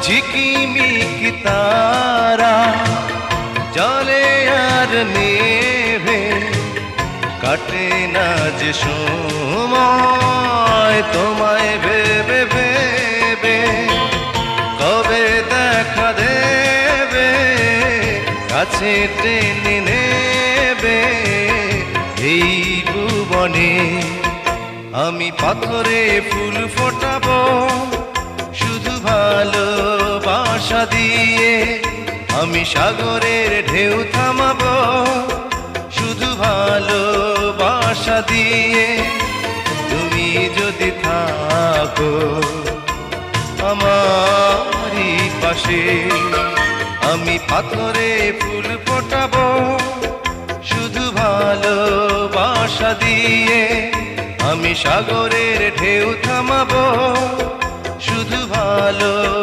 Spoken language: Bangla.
ঝিকিমিকি তারা জলে আর নেভে, কাটে না যে সময় তোমায় ভেবে ভেবে। কবে দেখা দেবে, কাছে টেনে নেবে এই ভুবনে। আমি পাথরে ফুল ফোটাবো শুধু ভালোবাসা দিয়ে, আমি সাগরের ঢেউ থামাবো শুধু ভালোবাসা দিয়ে। তুমি যদি থাকো আমারই পাশে, আমি পাথরে ফুল ফোটাবো শুধু ভালোবাসা দিয়ে, আমি সাগরের ঢেউ থামাবো শুধু ভালো